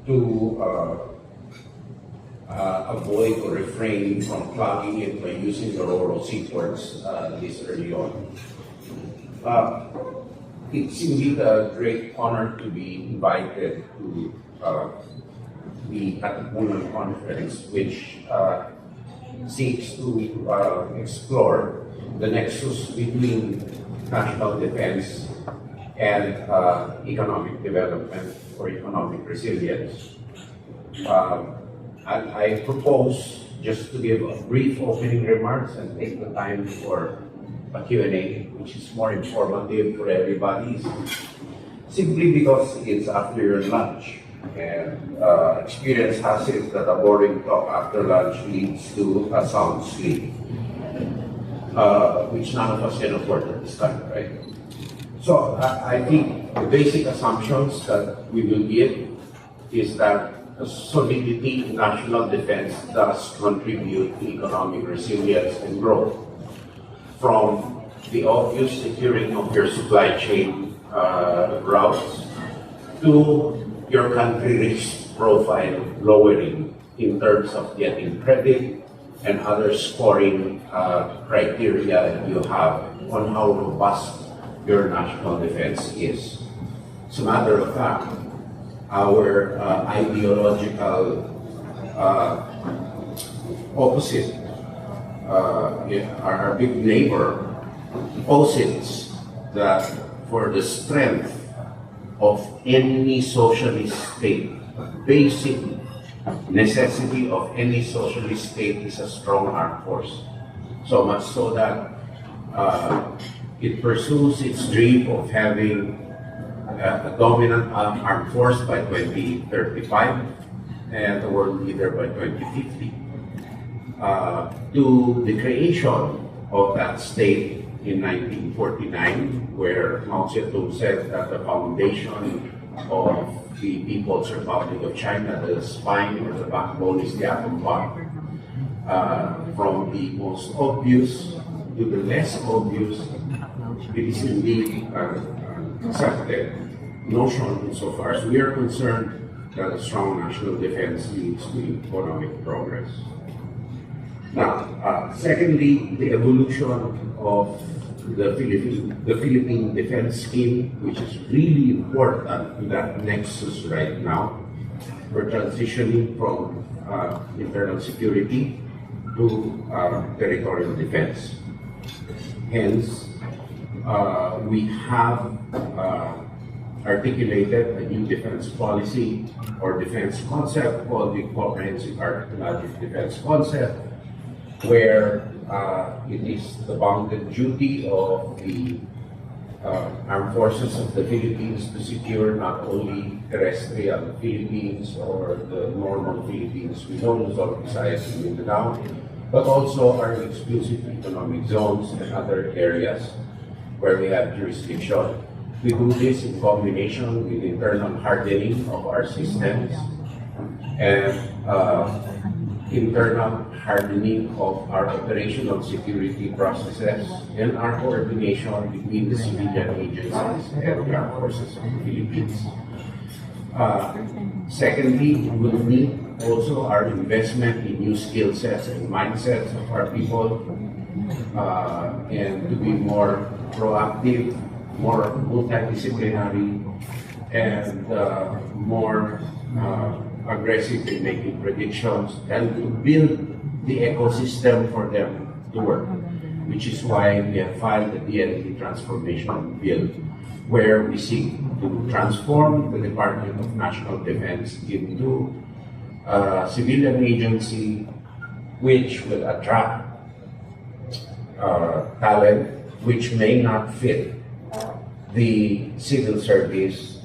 to avoid or refrain from plugging it by using the rural seaports this early on. It's indeed a great honor to be invited to the Katipunan conference, which seeks to explore the nexus between national defense and economic development or economic resilience. I propose just to give a brief opening remarks and take the time for a Q&A, which is more informative for everybody, simply because it's after your lunch. And experience has it that a boring talk after lunch leads to a sound sleep, which none of us can afford at this time, right? So I think the basic assumptions that we will give is that solidity in national defense does contribute to economic resilience and growth. From the obvious securing of your supply chain routes to your country risk profile lowering in terms of getting credit and other scoring criteria that you have on how robust your national defense is. As a matter of fact, our ideological opposite, our big neighbor, posits that for the strength of any socialist state, basic necessity of any socialist state is a strong armed force. So much so that it pursues its dream of having a dominant armed force by 2035 and the world leader by 2050. To the creation of that state in 1949, where Mao Zedong said that the foundation of the People's Republic of China, the spine or the backbone, is the atom bomb. From the most obvious to the less obvious, it is indeed accepted notion insofar as we are concerned that a strong national defense leads to economic progress. Now, secondly, the evolution of the Philippine defense scheme, which is really important to that nexus right now. We're transitioning from internal security to territorial defense. Hence, we have articulated a new defense policy or defense concept called the Comprehensive Articulated Defense Concept, where it is the bounded duty of the armed forces of the Philippines to secure not only terrestrial Philippines or the normal Philippines we know, Luzon, Visayas, and Mindanao, but also our exclusive economic zones and other areas where we have jurisdiction. We do this in combination with internal hardening of our systems and internal hardening of our operational security processes and our coordination between the civilian agencies and the armed forces of the Philippines. Secondly, we will need also our investment in new skill sets and mindsets of our people and to be more proactive, more multidisciplinary, and more aggressive in making predictions and to build the ecosystem for them to work, which is why we have filed the DND Transformation Bill, where we seek to transform the Department of National Defense into a civilian agency which will attract talent which may not fit the civil service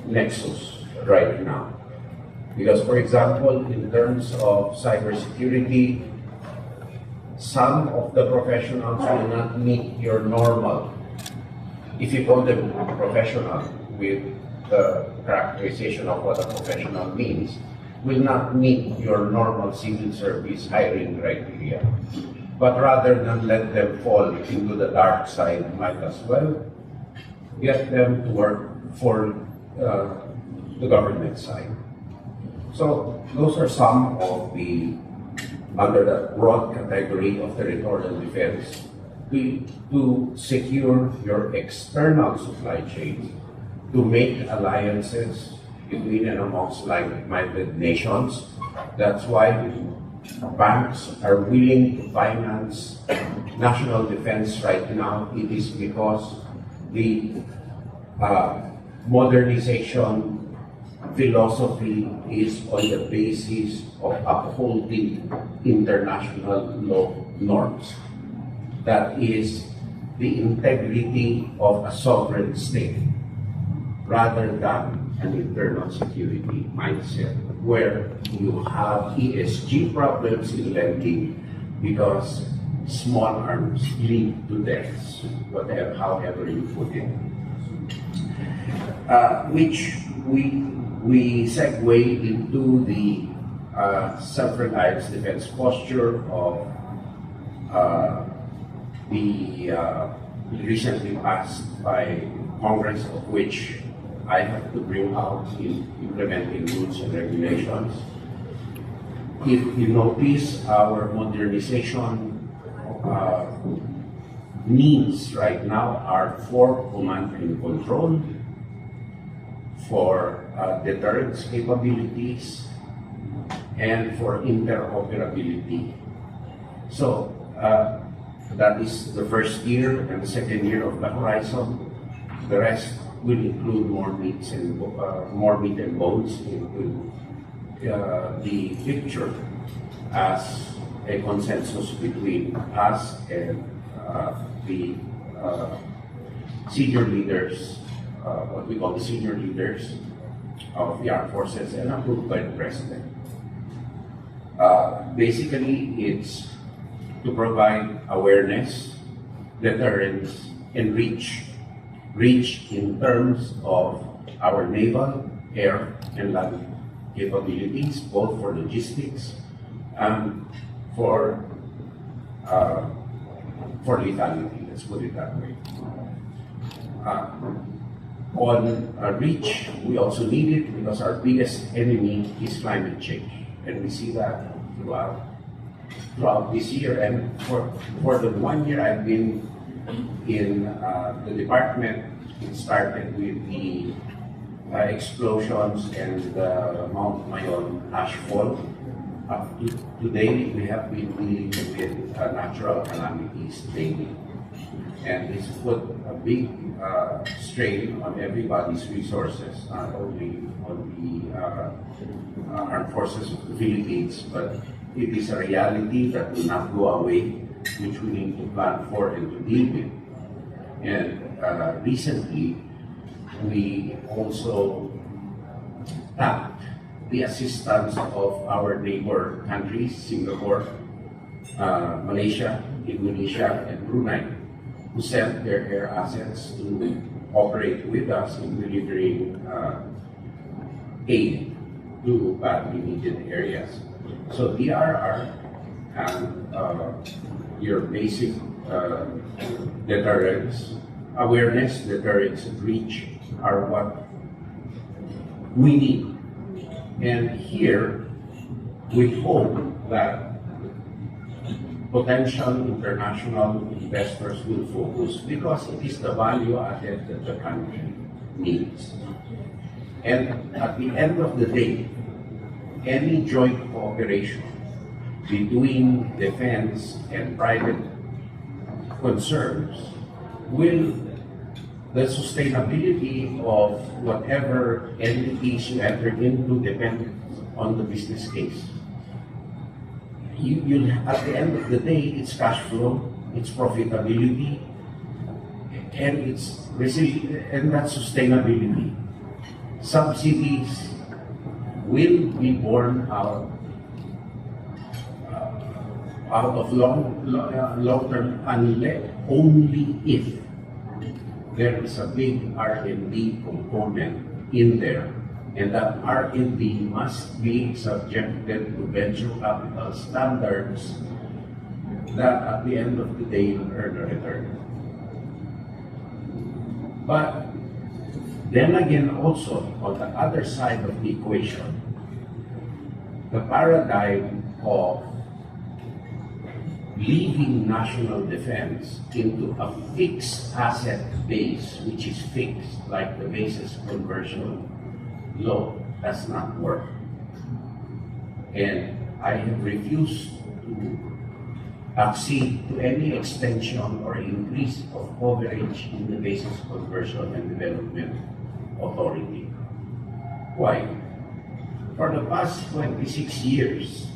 nexus right now. Because, for example, in terms of cybersecurity, some of the professionals will not meet your normal, if you call them professional with the characterization of what a professional means, will not meet your normal civil service hiring criteria. But rather than let them fall into the dark side, might as well get them to work for the government side. So those are some of the, under the broad category of territorial defense, to secure your external supply chains, to make alliances between and amongst like-minded nations. That's why banks are willing to finance national defense right now. It is because the modernization philosophy is on the basis of upholding international law norms. That is the integrity of a sovereign state rather than an internal security mindset where you have ESG problems in lending because small arms lead to deaths, whatever, however you put it. Which we segue into the self-reliance defense posture of the recently passed by Congress, of which I have to bring out in implementing rules and regulations. If you notice, our modernization needs right now are for command and control, for deterrence capabilities, and for interoperability. So that is the first year and the second year of the horizon. The rest will include more meat and bones into the picture as a consensus between us and the senior leaders, what we call the senior leaders of the armed forces, and approved by the president. Basically, it's to provide awareness, deterrence, and reach in terms of our naval, air, and land capabilities, both for logistics and for lethality, let's put it that way. On reach, we also need it because our biggest enemy is climate change, and we see that throughout this year. And for the 1 year I've been in the department, it started with the explosions and the Mount Mayon ashfall. Up to today, we have been dealing with natural calamities daily. And it's put a big strain on everybody's resources, not only on the armed forces of the Philippines, but it is a reality that will not go away, which we need to plan for and to deal with. And recently, we also tapped the assistance of our neighbor countries, Singapore, Malaysia, Indonesia, and Brunei, who sent their air assets to operate with us in delivering aid to badly needed areas. So DRR and your basic deterrence, awareness, deterrence, and reach are what we need. And here, we hope that potential international investors will focus because it is the value added that the country needs. And at the end of the day, any joint cooperation between defense and private concerns will, the sustainability of whatever entities you enter into depend on the business case. You'll, at the end of the day, it's cash flow, it's profitability, and it's and that's sustainability. Subsidies will be borne out of long-term only if there is a big R&D component in there, and that R&D must be subjected to venture capital standards that at the end of the day will earn a return. But Then again, also, on the other side of the equation, the paradigm of leaving national defense into a fixed asset base, which is fixed, like the basis conversion law, does not work. And I have refused to accede to any extension or increase of coverage in the basis conversion and development authority. Why? For the past 26 years,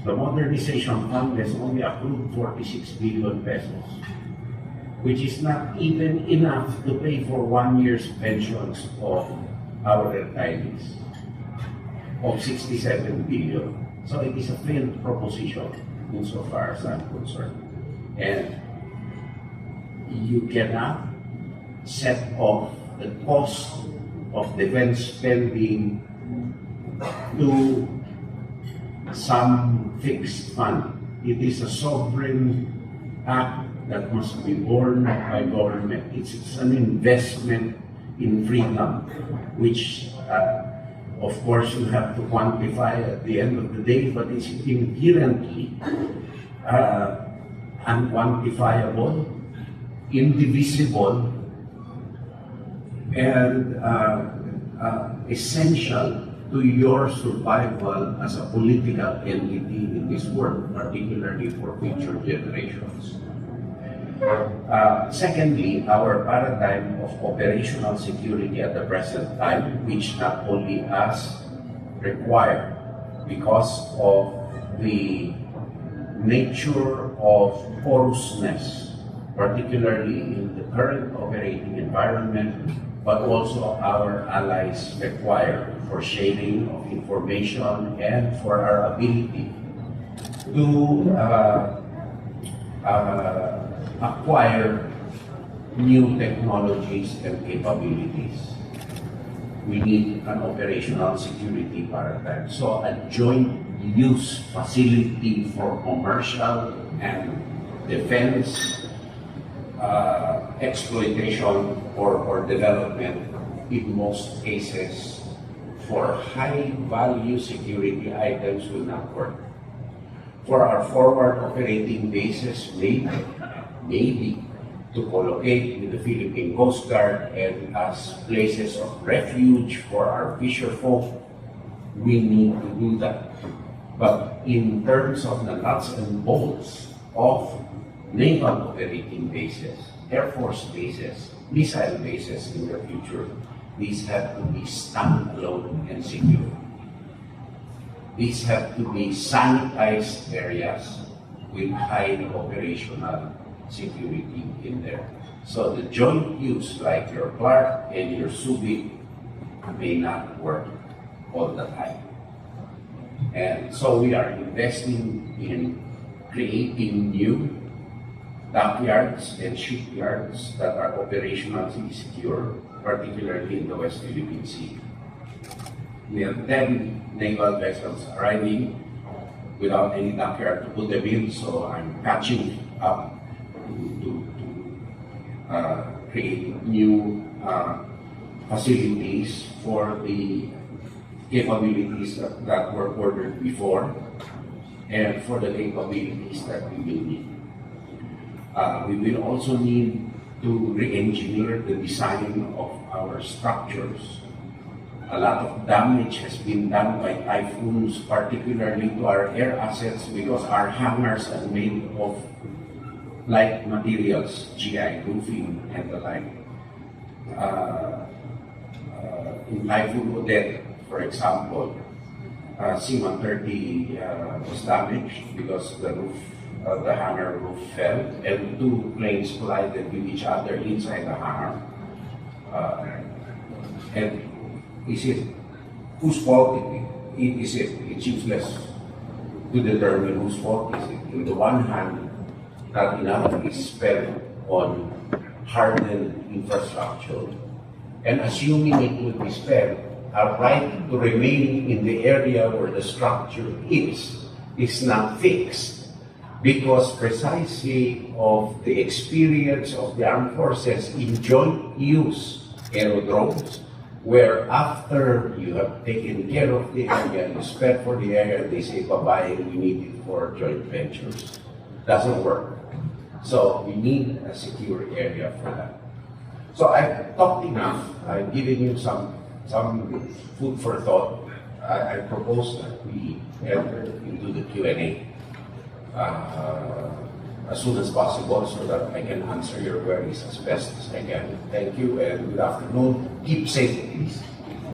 the modernization fund has only accrued 46 billion pesos, which is not even enough to pay for 1 year's pensions of our retirees of 67 billion. So it is a failed proposition insofar as I'm concerned. And you cannot set off the cost of defense spending to some fixed fund. It is a sovereign act that must be borne by government. It's an investment in freedom, which of course you have to quantify at the end of the day, but it's inherently unquantifiable, indivisible, and essential to your survival as a political entity in this world, particularly for future generations. Secondly, our paradigm of operational security at the present time, which not only us require because of the nature of porousness, particularly in the current operating environment, but also our allies require for sharing of information and for our ability to acquire new technologies and capabilities. We need an operational security paradigm. So a joint use facility for commercial and defense exploitation or development, in most cases, for high-value security items will not work. For our forward operating bases, maybe to collocate with the Philippine Coast Guard and as places of refuge for our fisher folk, we need to do that. But in terms of the nuts and bolts of naval operating bases, Air Force bases, missile bases in the future, these have to be standalone and secure. These have to be sanitized areas with high operational security in there. So the joint use, like your Clark and your Subic, may not work all the time. And so we are investing in creating new dockyards and shipyards that are operationally secure, particularly in the West Philippine Sea. We have 10 naval vessels arriving without any dockyard to put them in, so I'm catching up to create new facilities for the capabilities that were ordered before and for the capabilities that we will need. We will also need to re-engineer the design of our structures. A lot of damage has been done by typhoons, particularly to our air assets, because our hangars are made of light materials, GI, roofing, and the like. In Typhoon Odette, for example, C-130 was damaged because the roof, the hangar roof fell, and two planes collided with each other inside the hangar. And is it whose fault it is? It's useless to determine whose fault is it. On the one hand, not enough is spent on hardened infrastructure, and assuming it will be spent, our right to remain in the area where the structure is not fixed, because precisely of the experience of the armed forces in joint use aerodromes, where after you have taken care of the area, you spend for the area, they say, bye-bye, we need it for joint ventures. Doesn't work. So we need a secure area for that. So I've talked enough. I've given you some food for thought. I propose that we enter into the Q&A as soon as possible so that I can answer your queries as best as I can. Thank you and good afternoon. Keep safe, please.